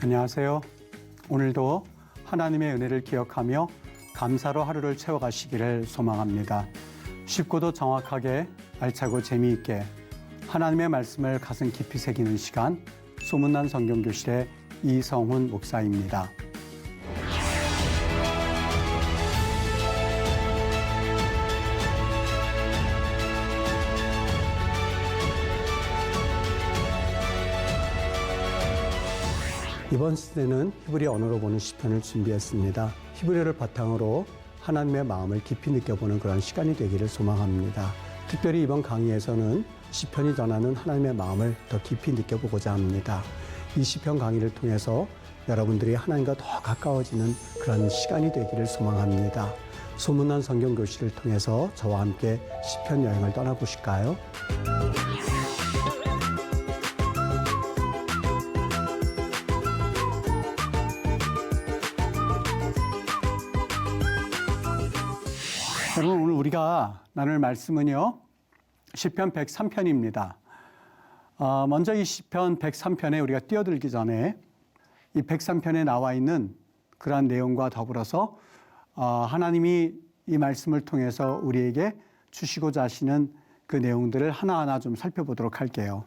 안녕하세요. 오늘도 하나님의 은혜를 기억하며 감사로 하루를 채워가시기를 소망합니다. 쉽고도 정확하게 알차고 재미있게 하나님의 말씀을 가슴 깊이 새기는 시간, 소문난 성경교실의 이성훈 목사입니다. 이번 시대는 히브리 언어로 보는 시편을 준비했습니다. 히브리어를 바탕으로 하나님의 마음을 깊이 느껴보는 그런 시간이 되기를 소망합니다. 특별히 이번 강의에서는 시편이 전하는 하나님의 마음을 더 깊이 느껴보고자 합니다. 이 시편 강의를 통해서 여러분들이 하나님과 더 가까워지는 그런 시간이 되기를 소망합니다. 소문난 성경교실을 통해서 저와 함께 시편 여행을 떠나보실까요? 여러분, 오늘 우리가 나눌 말씀은요, 시편 103편입니다. 먼저 이 시편 103편에 우리가 뛰어들기 전에 이 103편에 나와 있는 그러한 내용과 더불어서 하나님이 이 말씀을 통해서 우리에게 주시고자 하시는 그 내용들을 하나하나 좀 살펴보도록 할게요.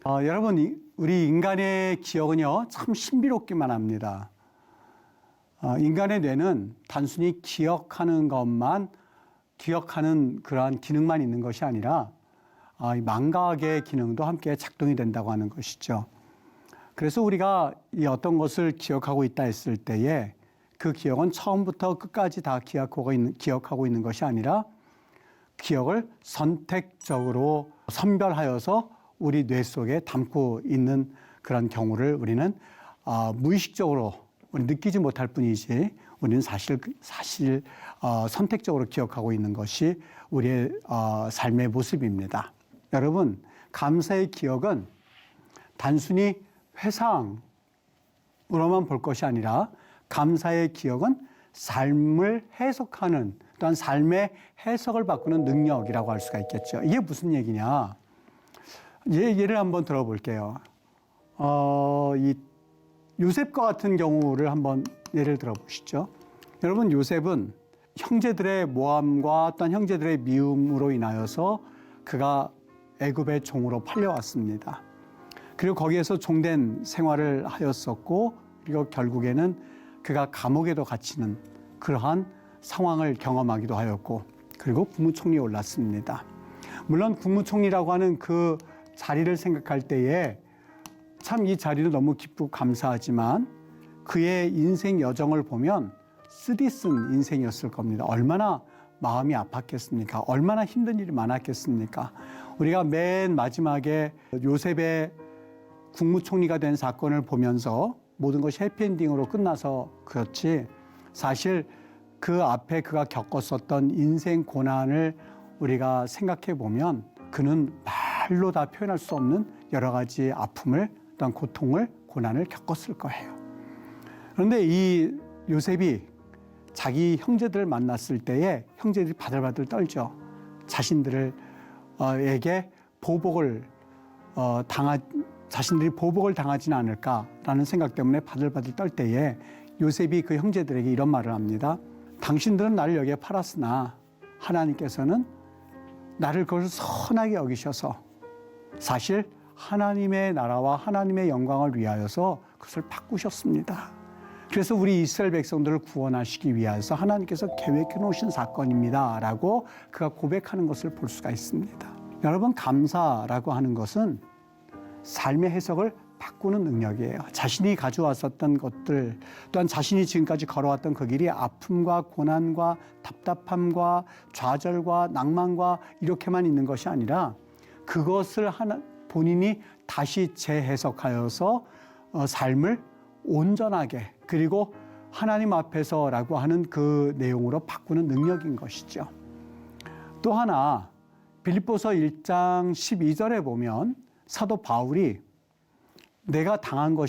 여러분, 우리 인간의 기억은요, 참 신비롭기만 합니다. 인간의 뇌는 단순히 기억하는 그러한 기능만 있는 것이 아니라 망각의 기능도 함께 작동이 된다고 하는 것이죠. 그래서 우리가 이 어떤 것을 기억하고 있다 했을 때에 그 기억은 처음부터 끝까지 다 기억하고 있는 것이 아니라 기억을 선택적으로 선별하여서 우리 뇌 속에 담고 있는 그런 경우를 우리는 무의식적으로 우리 느끼지 못할 뿐이지 우리는 사실 선택적으로 기억하고 있는 것이 우리의 삶의 모습입니다. 여러분, 감사의 기억은 단순히 회상으로만 볼 것이 아니라 감사의 기억은 삶을 해석하는 또한 삶의 해석을 바꾸는 능력이라고 할 수가 있겠죠. 이게 무슨 얘기냐? 예를 한번 들어볼게요. 이 요셉과 같은 경우를 한번 예를 들어보시죠. 여러분, 요셉은 형제들의 모함과 또한 형제들의 미움으로 인하여서 그가 애굽의 종으로 팔려왔습니다. 그리고 거기에서 종된 생활을 하였었고, 그리고 결국에는 그가 감옥에도 갇히는 그러한 상황을 경험하기도 하였고, 그리고 국무총리에 올랐습니다. 물론 국무총리라고 하는 그 자리를 생각할 때에 참 이 자리도 너무 기쁘고 감사하지만 그의 인생 여정을 보면 쓰디쓴 인생이었을 겁니다. 얼마나 마음이 아팠겠습니까? 얼마나 힘든 일이 많았겠습니까? 우리가 맨 마지막에 요셉의 국무총리가 된 사건을 보면서 모든 것이 해피엔딩으로 끝나서 그렇지, 사실 그 앞에 그가 겪었었던 인생 고난을 우리가 생각해 보면 그는 말로 다 표현할 수 없는 여러 가지 아픔을, 또한 고통을, 고난을 겪었을 거예요. 그런데 이 요셉이 자기 형제들을 만났을 때에 형제들이 바들바들 떨죠. 자신들에게 자신들이 보복을 당하지는 않을까라는 생각 때문에 바들바들 떨 때에 요셉이 그 형제들에게 이런 말을 합니다. 당신들은 나를 여기에 팔았으나 하나님께서는 나를 그것을 선하게 여기셔서 사실 하나님의 나라와 하나님의 영광을 위하여서 그것을 바꾸셨습니다. 그래서 우리 이스라엘 백성들을 구원하시기 위해서 하나님께서 계획해 놓으신 사건입니다 라고 그가 고백하는 것을 볼 수가 있습니다. 여러분, 감사라고 하는 것은 삶의 해석을 바꾸는 능력이에요. 자신이 가져왔었던 것들, 또한 자신이 지금까지 걸어왔던 그 길이 아픔과 고난과 답답함과 좌절과 낭만과 이렇게만 있는 것이 아니라 그것을 본인이 다시 재해석하여서 삶을 온전하게, 그리고 하나님 앞에서라고 하는 그 내용으로 바꾸는 능력인 것이죠. 또 하나, 빌립보서 1장 12절에 보면 사도 바울이 내가 당한 건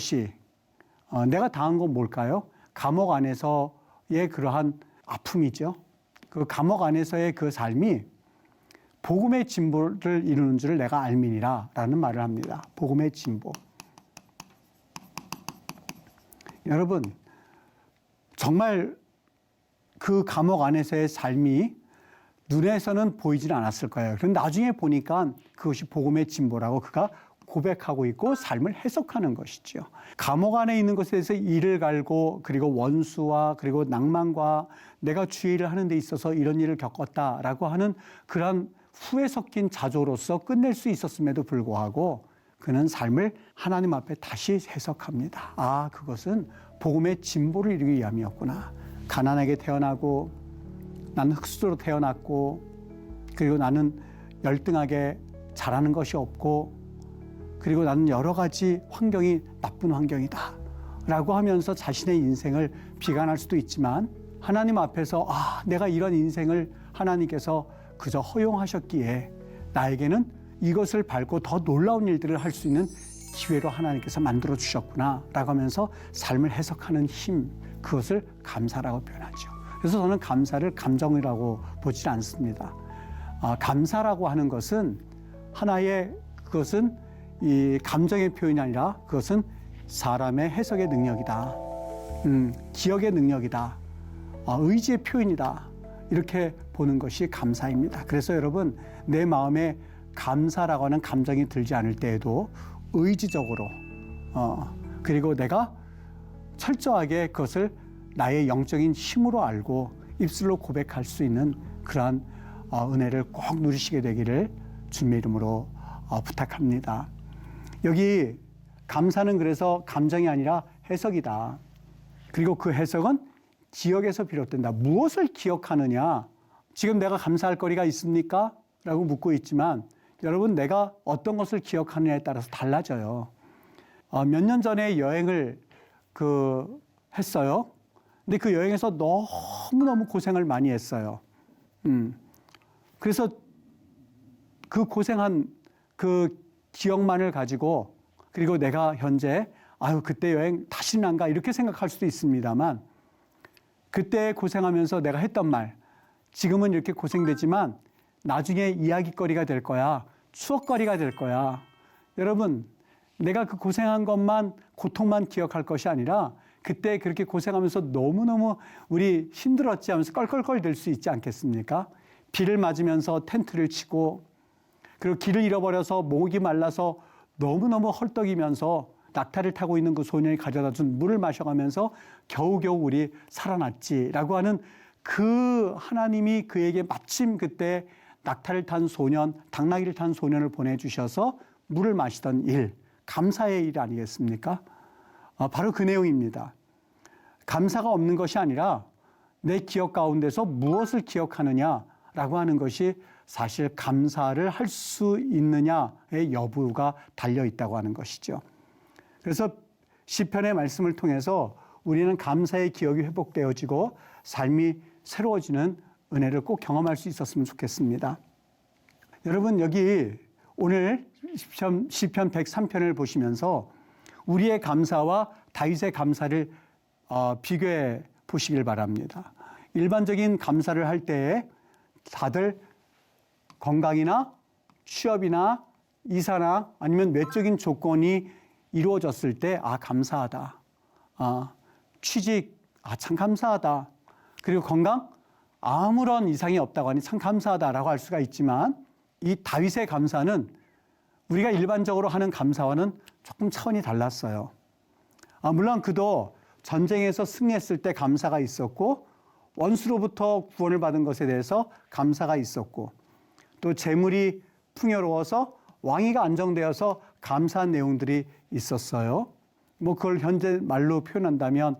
뭘까요? 감옥 안에서의 그러한 아픔이죠. 그 감옥 안에서의 그 삶이 복음의 진보를 이루는 줄을 내가 알미니라 라는 말을 합니다. 복음의 진보. 여러분, 정말 그 감옥 안에서의 삶이 눈에서는 보이지는 않았을 거예요. 그런데 나중에 보니까 그것이 복음의 진보라고 그가 고백하고 있고 삶을 해석하는 것이죠. 감옥 안에 있는 것에 대해서 이를 갈고 그리고 원수와 그리고 낭만과 내가 주의를 하는 데 있어서 이런 일을 겪었다라고 하는 그런 후회 섞인 자조로서 끝낼 수 있었음에도 불구하고 그는 삶을 하나님 앞에 다시 해석합니다. 아, 그것은 복음의 진보를 이루기 위함이었구나. 가난하게 태어나고 나는 흙수저로 태어났고 그리고 나는 열등하게 잘하는 것이 없고 그리고 나는 여러 가지 환경이 나쁜 환경이다 라고 하면서 자신의 인생을 비관할 수도 있지만 하나님 앞에서 내가 이런 인생을 하나님께서 그저 허용하셨기에 나에게는 이것을 밟고 더 놀라운 일들을 할 수 있는 기회로 하나님께서 만들어 주셨구나 라고 하면서 삶을 해석하는 힘, 그것을 감사라고 표현하죠. 그래서 저는 감사를 감정이라고 보지 않습니다. 감사라고 하는 것은 하나의 그것은 이 감정의 표현이 아니라 그것은 사람의 해석의 능력이다. 기억의 능력이다. 의지의 표현이다. 이렇게 보는 것이 감사입니다. 그래서 여러분, 내 마음에 감사라고 하는 감정이 들지 않을 때에도 의지적으로 그리고 내가 철저하게 그것을 나의 영적인 힘으로 알고 입술로 고백할 수 있는 그러한 은혜를 꼭 누리시게 되기를 주님의 이름으로 부탁합니다. 여기 감사는 그래서 감정이 아니라 해석이다. 그리고 그 해석은 기억에서 비롯된다. 무엇을 기억하느냐? 지금 내가 감사할 거리가 있습니까? 라고 묻고 있지만 여러분, 내가 어떤 것을 기억하느냐에 따라서 달라져요. 몇 년 전에 여행을 했어요. 근데 그 여행에서 너무너무 고생을 많이 했어요. 그래서 그 고생한 그 기억만을 가지고 그리고 내가 현재 그때 여행 다시는 안 가 이렇게 생각할 수도 있습니다만 그때 고생하면서 내가 했던 말 지금은 이렇게 고생되지만 나중에 이야기거리가 될 거야. 추억거리가 될 거야. 여러분, 내가 그 고생한 것만 고통만 기억할 것이 아니라 그때 그렇게 고생하면서 너무너무 우리 힘들었지 하면서 껄껄껄 될 수 있지 않겠습니까? 비를 맞으면서 텐트를 치고 그리고 길을 잃어버려서 목이 말라서 너무너무 헐떡이면서 낙타를 타고 있는 그 소년이 가져다 준 물을 마셔가면서 겨우겨우 우리 살아났지라고 하는 그 하나님이 그에게 마침 그때 낙타를 탄 소년, 당나귀를 탄 소년을 보내주셔서 물을 마시던 일, 감사의 일 아니겠습니까? 바로 그 내용입니다. 감사가 없는 것이 아니라 내 기억 가운데서 무엇을 기억하느냐라고 하는 것이 사실 감사를 할 수 있느냐의 여부가 달려 있다고 하는 것이죠. 그래서 시편의 말씀을 통해서 우리는 감사의 기억이 회복되어지고 삶이 새로워지는 은혜를 꼭 경험할 수 있었으면 좋겠습니다. 여러분, 여기 오늘 시편 103편을 보시면서 우리의 감사와 다윗의 감사를 비교해 보시길 바랍니다. 일반적인 감사를 할 때에 다들 건강이나 취업이나 이사나 아니면 외적인 조건이 이루어졌을 때 감사하다. 취직 참 감사하다. 그리고 건강 아무런 이상이 없다고 하니 참 감사하다라고 할 수가 있지만 이 다윗의 감사는 우리가 일반적으로 하는 감사와는 조금 차원이 달랐어요. 물론 그도 전쟁에서 승리했을 때 감사가 있었고 원수로부터 구원을 받은 것에 대해서 감사가 있었고 또 재물이 풍요로워서 왕위가 안정되어서 감사한 내용들이 있었어요. 그걸 현재 말로 표현한다면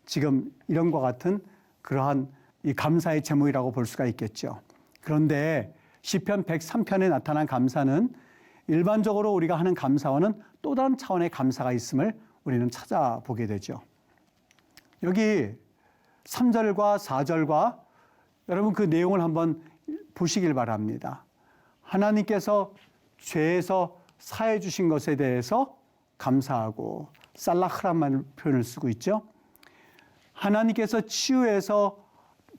지금 이런과 같은 그러한 이 감사의 제목이라고 볼 수가 있겠죠. 그런데 시편 103편에 나타난 감사는 일반적으로 우리가 하는 감사와는 또 다른 차원의 감사가 있음을 우리는 찾아보게 되죠. 여기 3절과 4절과 여러분 그 내용을 한번 보시길 바랍니다. 하나님께서 죄에서 사해 주신 것에 대해서 감사하고 살라흐란 표현을 쓰고 있죠. 하나님께서 치유해서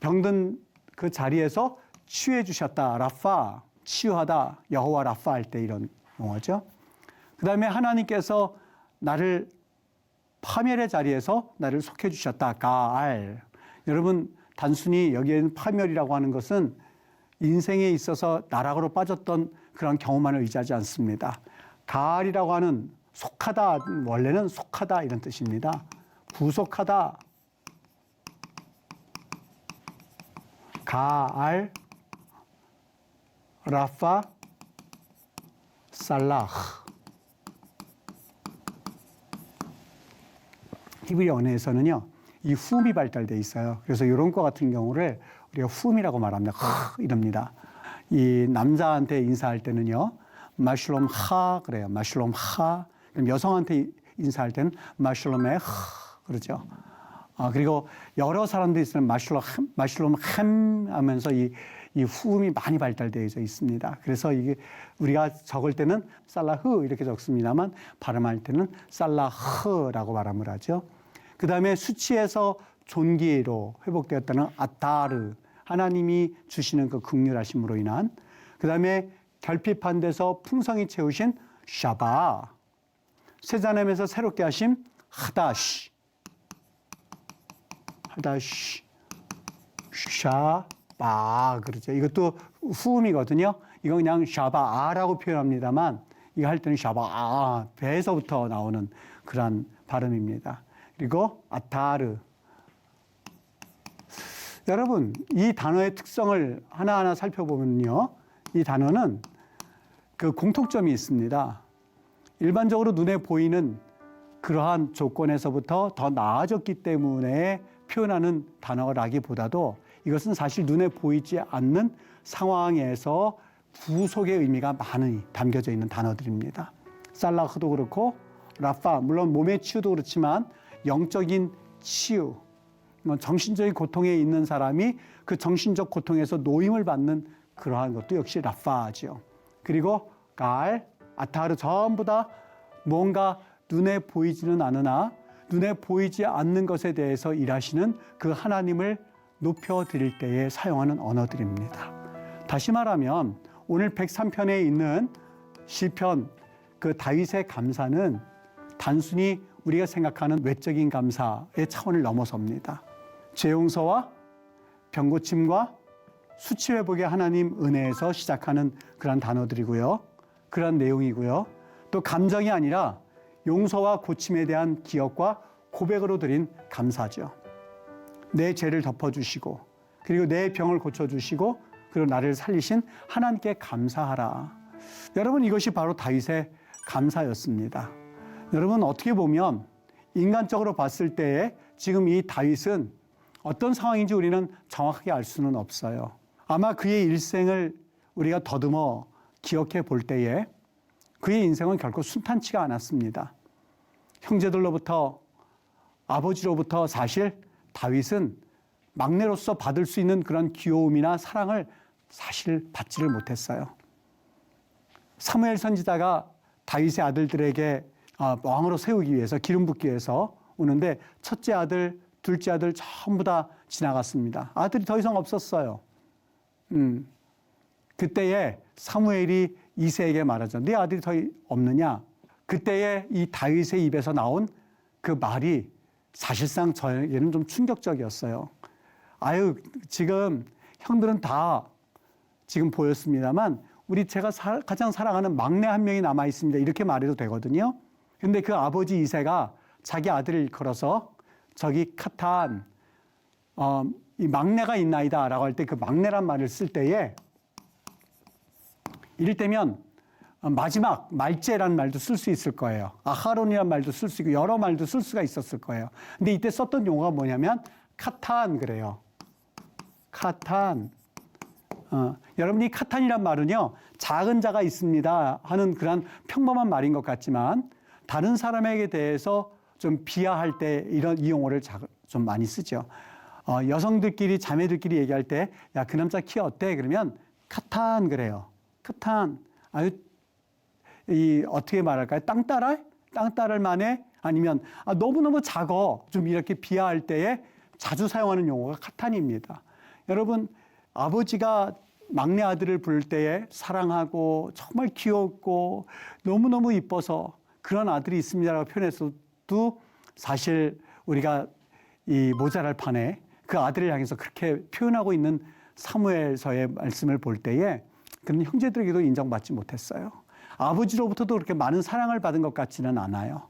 병든 그 자리에서 치유해 주셨다. 라파, 치유하다. 여호와 라파 할 때 이런 용어죠. 그 다음에 하나님께서 나를 파멸의 자리에서 나를 속해 주셨다. 가알. 여러분, 단순히 여기에는 파멸이라고 하는 것은 인생에 있어서 나락으로 빠졌던 그런 경험만을 의지하지 않습니다. 가알이라고 하는 속하다, 원래는 속하다 이런 뜻입니다. 구속하다. 가알, 라파, 살라흐. 히브리 언어에서는요, 이 후음이 발달되어 있어요. 그래서 이런 거 같은 경우를 우리가 후음이라고 말합니다. 이럽니다. 이 남자한테 인사할 때는요, 마슐롬 하 그래요. 마슐롬 하. 그럼 여성한테 인사할 때는 마슐롬에 그러죠. 그리고 여러 사람들이 있으면 마슐롬 햄 하면서 이 후음이 많이 발달되어 있습니다. 그래서 이게 우리가 적을 때는 살라흐 이렇게 적습니다만 발음할 때는 살라흐라고 발음을 하죠. 그 다음에 수치에서 존귀로 회복되었다는 아타르, 하나님이 주시는 그 긍휼하심으로 인한. 그 다음에 결핍한 데서 풍성히 채우신 샤바, 세자남에서 새롭게 하심 하다시, 샤바 그러죠. 이것도 후음이거든요. 이거 그냥 샤바아라고 표현합니다만 이거 할 때는 샤바아, 배에서부터 나오는 그런 발음입니다. 그리고 아타르. 여러분, 이 단어의 특성을 하나하나 살펴보면요, 이 단어는 그 공통점이 있습니다. 일반적으로 눈에 보이는 그러한 조건에서부터 더 나아졌기 때문에 표현하는 단어라기보다도 이것은 사실 눈에 보이지 않는 상황에서 구속의 의미가 많이 담겨져 있는 단어들입니다. 살라흐도 그렇고 라파, 물론 몸의 치유도 그렇지만 영적인 치유, 정신적인 고통에 있는 사람이 그 정신적 고통에서 노임을 받는 그러한 것도 역시 라파죠. 그리고 갈, 아타르 전부 다 뭔가 눈에 보이지는 않으나 눈에 보이지 않는 것에 대해서 일하시는 그 하나님을 높여드릴 때에 사용하는 언어들입니다. 다시 말하면 오늘 103편에 있는 시편 그 다윗의 감사는 단순히 우리가 생각하는 외적인 감사의 차원을 넘어섭니다. 죄 용서와 병고침과 수치 회복의 하나님 은혜에서 시작하는 그런 단어들이고요. 그런 내용이고요. 또 감정이 아니라 용서와 고침에 대한 기억과 고백으로 드린 감사죠. 내 죄를 덮어주시고 그리고 내 병을 고쳐주시고 그리고 나를 살리신 하나님께 감사하라. 여러분, 이것이 바로 다윗의 감사였습니다. 여러분, 어떻게 보면 인간적으로 봤을 때에 지금 이 다윗은 어떤 상황인지 우리는 정확하게 알 수는 없어요. 아마 그의 일생을 우리가 더듬어 기억해 볼 때에 그의 인생은 결코 순탄치가 않았습니다. 형제들로부터, 아버지로부터 사실 다윗은 막내로서 받을 수 있는 그런 귀여움이나 사랑을 사실 받지를 못했어요. 사무엘 선지자가 다윗의 아들들에게 왕으로 세우기 위해서, 기름 붓기 위해서 오는데 첫째 아들, 둘째 아들 전부 다 지나갔습니다. 아들이 더 이상 없었어요. 그때에 사무엘이 이새에게 말하죠. 네 아들이 더 없느냐? 그때에 이 다윗의 입에서 나온 그 말이 사실상 저에게는 좀 충격적이었어요. 아유, 지금 형들은 다 지금 보였습니다만 제가 가장 사랑하는 막내 한 명이 남아 있습니다. 이렇게 말해도 되거든요. 근데 그 아버지 이새가 자기 아들을 일컬어서 저기 카탄, 이 막내가 있나이다 라고 할 때 그 막내란 말을 쓸 때에 이를테면 마지막 말제라는 말도 쓸 수 있을 거예요. 아하론이라는 말도 쓸 수 있고 여러 말도 쓸 수가 있었을 거예요. 근데 이때 썼던 용어가 뭐냐면 카탄 그래요. 카탄. 여러분, 이 카탄이란 말은요, 작은 자가 있습니다 하는 그런 평범한 말인 것 같지만 다른 사람에게 대해서 좀 비하할 때 이 용어를 좀 많이 쓰죠. 여성들끼리, 자매들끼리 얘기할 때, 야, 그 남자 키 어때? 그러면 카탄 그래요. 카탄. 아유, 어떻게 말할까요? 땅따랄? 땅따랄 만에? 아니면, 너무너무 작어. 좀 이렇게 비하할 때에 자주 사용하는 용어가 카탄입니다. 여러분, 아버지가 막내 아들을 부를 때에 사랑하고 정말 귀엽고 너무너무 이뻐서 그런 아들이 있습니다라고 표현해서도 사실 우리가 이 모자랄 판에 그 아들을 향해서 그렇게 표현하고 있는 사무엘서의 말씀을 볼 때에 그는 형제들에게도 인정받지 못했어요. 아버지로부터도 그렇게 많은 사랑을 받은 것 같지는 않아요.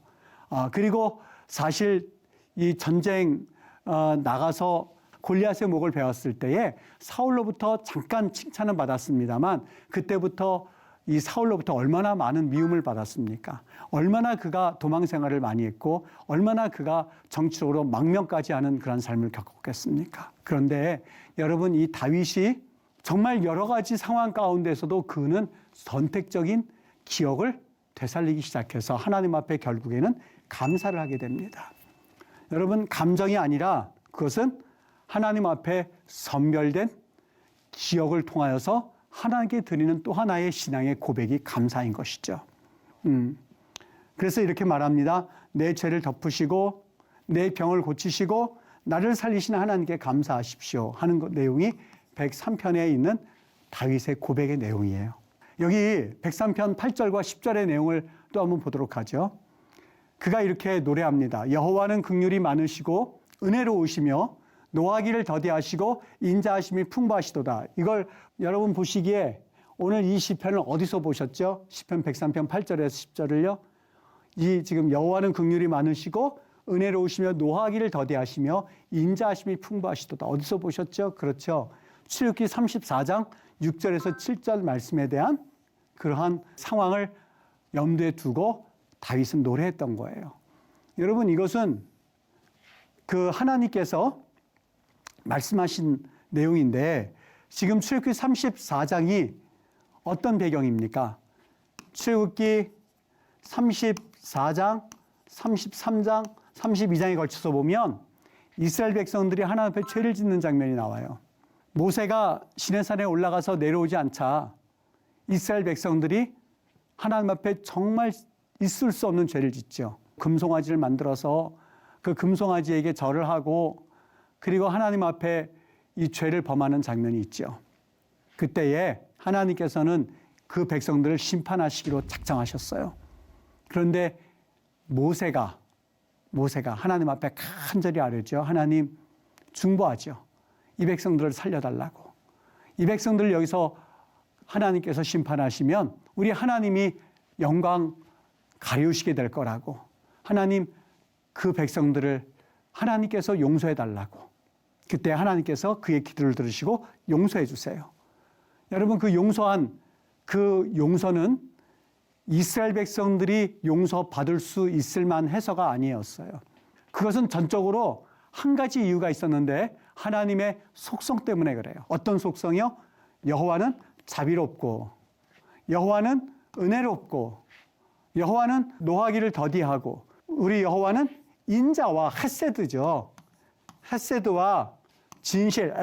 그리고 사실 이 전쟁 나가서 골리앗의 목을 베었을 때에 사울로부터 잠깐 칭찬은 받았습니다만 그때부터 이 사울로부터 얼마나 많은 미움을 받았습니까? 얼마나 그가 도망 생활을 많이 했고 얼마나 그가 정치적으로 망명까지 하는 그런 삶을 겪었겠습니까? 그런데 여러분, 이 다윗이 정말 여러 가지 상황 가운데서도 그는 선택적인 기억을 되살리기 시작해서 하나님 앞에 결국에는 감사를 하게 됩니다. 여러분, 감정이 아니라 그것은 하나님 앞에 선별된 기억을 통하여서 하나님께 드리는 또 하나의 신앙의 고백이 감사인 것이죠. 그래서 이렇게 말합니다. 내 죄를 덮으시고 내 병을 고치시고 나를 살리시는 하나님께 감사하십시오 하는 내용이 103편에 있는 다윗의 고백의 내용이에요. 여기 103편 8절과 10절의 내용을 또 한번 보도록 하죠. 그가 이렇게 노래합니다. 여호와는 긍휼이 많으시고 은혜로우시며 노하기를 더디하시고 인자하심이 풍부하시도다. 이걸 여러분 보시기에 오늘 이 시편을 어디서 보셨죠? 시편 103편 8절에서 10절을요. 이 지금 여호와는 긍휼이 많으시고 은혜로우시며 노하기를 더디하시며 인자하심이 풍부하시도다. 어디서 보셨죠? 그렇죠. 출애굽기 34장 6절에서 7절 말씀에 대한 그러한 상황을 염두에 두고 다윗은 노래했던 거예요. 여러분, 이것은 그 하나님께서 말씀하신 내용인데 지금 출애굽기 34장이 어떤 배경입니까? 출애굽기 34장, 33장, 32장에 걸쳐서 보면 이스라엘 백성들이 하나님 앞에 죄를 짓는 장면이 나와요. 모세가 시내산에 올라가서 내려오지 않자 이스라엘 백성들이 하나님 앞에 정말 있을 수 없는 죄를 짓죠. 금송아지를 만들어서 그 금송아지에게 절을 하고 그리고 하나님 앞에 이 죄를 범하는 장면이 있죠. 그때에 하나님께서는 그 백성들을 심판하시기로 작정하셨어요. 그런데 모세가 하나님 앞에 간절히 아뢰죠. 하나님, 중보하죠. 이 백성들을 살려달라고. 이 백성들을 여기서 하나님께서 심판하시면 우리 하나님이 영광 가리우시게 될 거라고. 하나님, 그 백성들을 하나님께서 용서해달라고. 그때 하나님께서 그의 기도를 들으시고 용서해 주세요. 여러분, 그 용서한 그 용서는 이스라엘 백성들이 용서받을 수 있을 만해서가 아니었어요. 그것은 전적으로 한 가지 이유가 있었는데 하나님의 속성 때문에 그래요. 어떤 속성이요? 여호와는 자비롭고 여호와는 은혜롭고 여호와는 노하기를 더디하고 우리 여호와는 인자와 헤세드죠. 헤세드와 진실,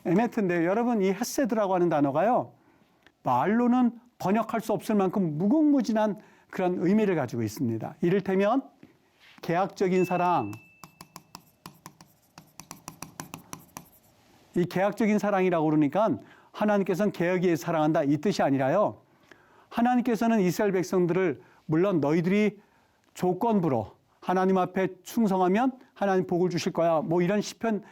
에메트인데요. 여러분, 이 헤세드라고 하는 단어가요. 말로는 번역할 수 없을 만큼 무궁무진한 그런 의미를 가지고 있습니다. 이를테면 계약적인 사랑, 이 계약적인 사랑이라고 그러니까 하나님께서는 계약에 의해 사랑한다 이 뜻이 아니라요. 하나님께서는 이스라엘 백성들을 물론 너희들이 조건부로 하나님 앞에 충성하면 하나님 복을 주실 거야. 뭐 이런 시편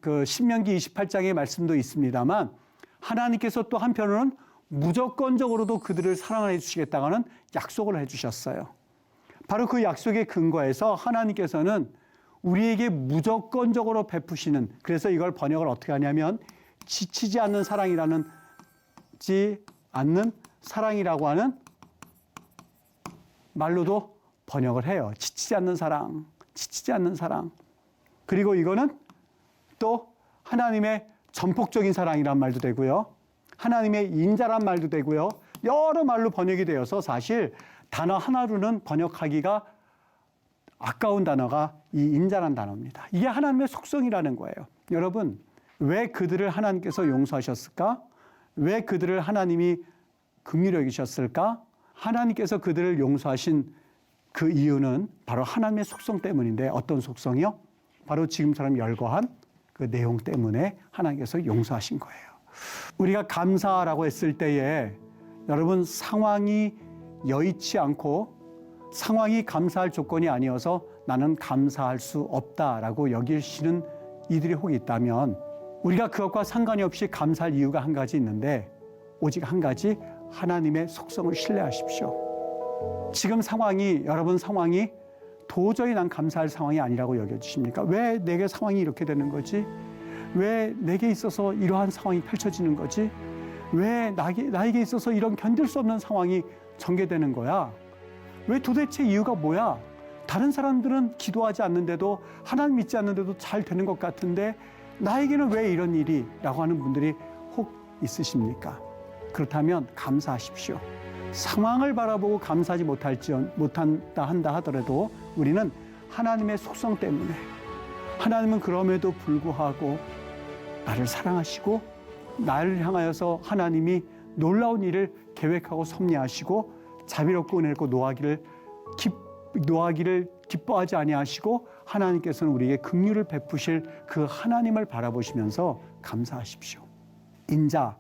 그 신명기 28장의 말씀도 있습니다만 하나님께서 또 한편으로는 무조건적으로도 그들을 사랑해 주시겠다는 약속을 해 주셨어요. 바로 그 약속의 근거에서 하나님께서는 우리에게 무조건적으로 베푸시는, 그래서 이걸 번역을 어떻게 하냐면 지치지 않는 사랑이라고 하는 말로도 번역을 해요. 지치지 않는 사랑. 그리고 이거는 또 하나님의 전폭적인 사랑이란 말도 되고요. 하나님의 인자란 말도 되고요. 여러 말로 번역이 되어서 사실 단어 하나로는 번역하기가 아까운 단어가 이 인자란 단어입니다. 이게 하나님의 속성이라는 거예요. 여러분, 왜 그들을 하나님께서 용서하셨을까? 왜 그들을 하나님이 긍휼히 여기셨을까? 하나님께서 그들을 용서하신 그 이유는 바로 하나님의 속성 때문인데 어떤 속성이요? 바로 지금처럼 열거한 그 내용 때문에 하나님께서 용서하신 거예요. 우리가 감사라고 했을 때에 여러분 상황이 여의치 않고 상황이 감사할 조건이 아니어서 나는 감사할 수 없다라고 여기시는 이들이 혹 있다면 우리가 그것과 상관이 없이 감사할 이유가 한 가지 있는데 오직 한 가지 하나님의 속성을 신뢰하십시오. 지금 상황이 여러분 상황이 도저히 난 감사할 상황이 아니라고 여겨지십니까? 왜 내게 상황이 이렇게 되는 거지? 왜 내게 있어서 이러한 상황이 펼쳐지는 거지? 왜 나에게 있어서 이런 견딜 수 없는 상황이 전개되는 거야? 왜 도대체 이유가 뭐야? 다른 사람들은 기도하지 않는데도 하나님 믿지 않는데도 잘 되는 것 같은데 나에게는 왜 이런 일이? 라고 하는 분들이 혹 있으십니까? 그렇다면 감사하십시오. 상황을 바라보고 감사하지 못한다 한다 하더라도 우리는 하나님의 속성 때문에 하나님은 그럼에도 불구하고 나를 사랑하시고 나를 향하여서 하나님이 놀라운 일을 계획하고 섭리하시고 자비롭고 은혜롭고 노하기를 기뻐하지 아니하시고 하나님께서는 우리에게 긍휼을 베푸실 그 하나님을 바라보시면서 감사하십시오. 인자,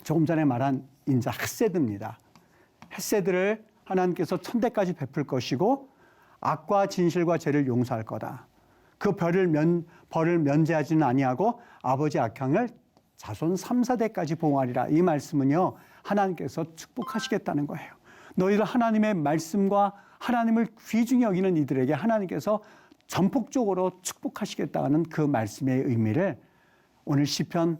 조금 전에 말한 인자 헷세드입니다. 헷세드를 하나님께서 천대까지 베풀 것이고 악과 진실과 죄를 용서할 거다. 그 벌을 면제하지는 아니하고 아버지 악행을 자손 3, 4대까지 보응하리라. 이 말씀은요, 하나님께서 축복하시겠다는 거예요. 너희들 하나님의 말씀과 하나님을 귀중히 여기는 이들에게 하나님께서 전폭적으로 축복하시겠다는 그 말씀의 의미를 오늘 시편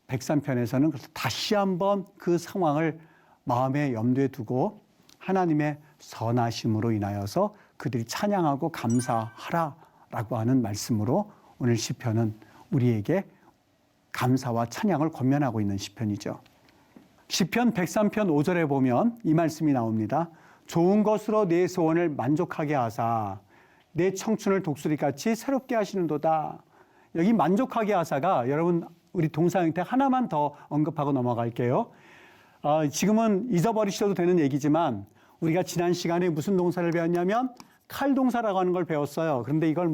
103편에서는 다시 한번 그 상황을 마음에 염두에 두고 하나님의 선하심으로 인하여서 그들이 찬양하고 감사하라라고 하는 말씀으로 오늘 시편은 우리에게 감사와 찬양을 권면하고 있는 시편이죠. 시편 103편 5절에 보면 이 말씀이 나옵니다. 좋은 것으로 내 소원을 만족하게 하사 내 청춘을 독수리같이 새롭게 하시는도다. 여기 만족하게 하사가 여러분 우리 동사 형태 하나만 더 언급하고 넘어갈게요. 지금은 잊어버리셔도 되는 얘기지만 우리가 지난 시간에 무슨 동사를 배웠냐면 칼 동사라고 하는 걸 배웠어요. 그런데 이걸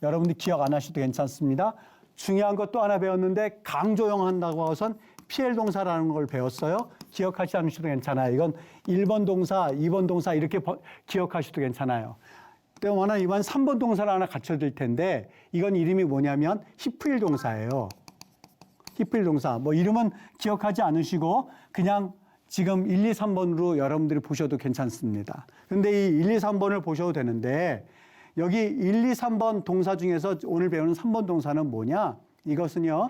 여러분들이 기억 안 하셔도 괜찮습니다. 중요한 것도 하나 배웠는데 강조형한다고 하고선 피엘 동사라는 걸 배웠어요. 기억하지 않으셔도 괜찮아요. 이건 1번 동사, 2번 동사 이렇게 기억하셔도 괜찮아요. 또 하나 이번 3번 동사를 하나 갖춰드릴 텐데 이건 이름이 뭐냐면 히프일 동사예요. 히프일 동사. 이름은 기억하지 않으시고 그냥 지금 1, 2, 3번으로 여러분들이 보셔도 괜찮습니다. 근데 이 1, 2, 3번을 보셔도 되는데 여기 1, 2, 3번 동사 중에서 오늘 배우는 3번 동사는 뭐냐? 이것은요,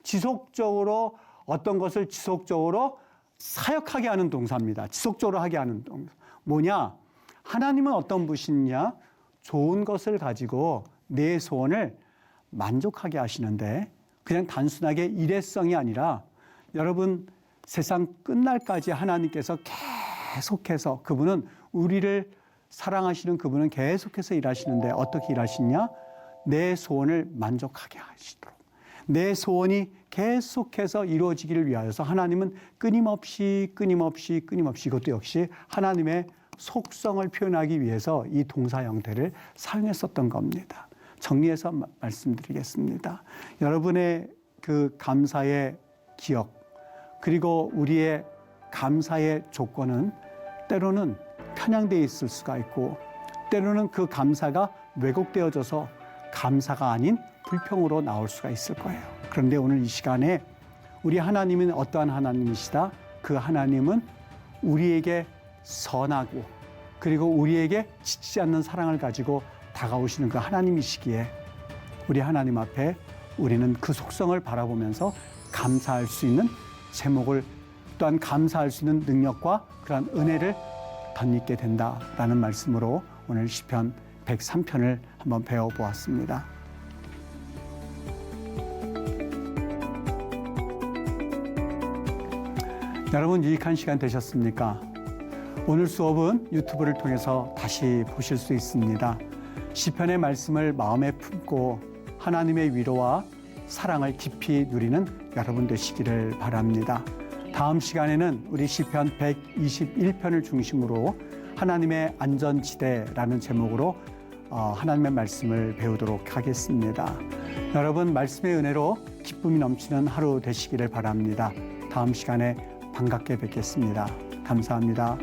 지속적으로 어떤 것을 지속적으로 사역하게 하는 동사입니다. 지속적으로 하게 하는 동사. 뭐냐? 하나님은 어떤 분이냐? 좋은 것을 가지고 내 소원을 만족하게 하시는데 그냥 단순하게 일회성이 아니라 여러분 세상 끝날까지 하나님께서 계속해서 그분은 우리를 사랑하시는 그분은 계속해서 일하시는데 어떻게 일하시냐? 내 소원을 만족하게 하시도록. 내 소원이 계속해서 이루어지기를 위하여서 하나님은 끊임없이 이것도 역시 하나님의 속성을 표현하기 위해서 이 동사 형태를 사용했었던 겁니다. 정리해서 말씀드리겠습니다. 여러분의 그 감사의 기억 그리고 우리의 감사의 조건은 때로는 편향되어 있을 수가 있고 때로는 그 감사가 왜곡되어져서 감사가 아닌 불평으로 나올 수가 있을 거예요. 그런데 오늘 이 시간에 우리 하나님은 어떠한 하나님이시다? 그 하나님은 우리에게 선하고 그리고 우리에게 지치지 않는 사랑을 가지고 다가오시는 그 하나님이시기에 우리 하나님 앞에 우리는 그 속성을 바라보면서 감사할 수 있는 제목을 또한 감사할 수 있는 능력과 그러한 은혜를 덧입게 된다라는 말씀으로 오늘 시편 103편을 한번 배워보았습니다. 여러분 유익한 시간 되셨습니까? 오늘 수업은 유튜브를 통해서 다시 보실 수 있습니다. 시편의 말씀을 마음에 품고 하나님의 위로와 사랑을 깊이 누리는 여러분 되시기를 바랍니다. 다음 시간에는 우리 시편 121편을 중심으로 하나님의 안전지대라는 제목으로 하나님의 말씀을 배우도록 하겠습니다. 여러분 말씀의 은혜로 기쁨이 넘치는 하루 되시기를 바랍니다. 다음 시간에 반갑게 뵙겠습니다. 감사합니다.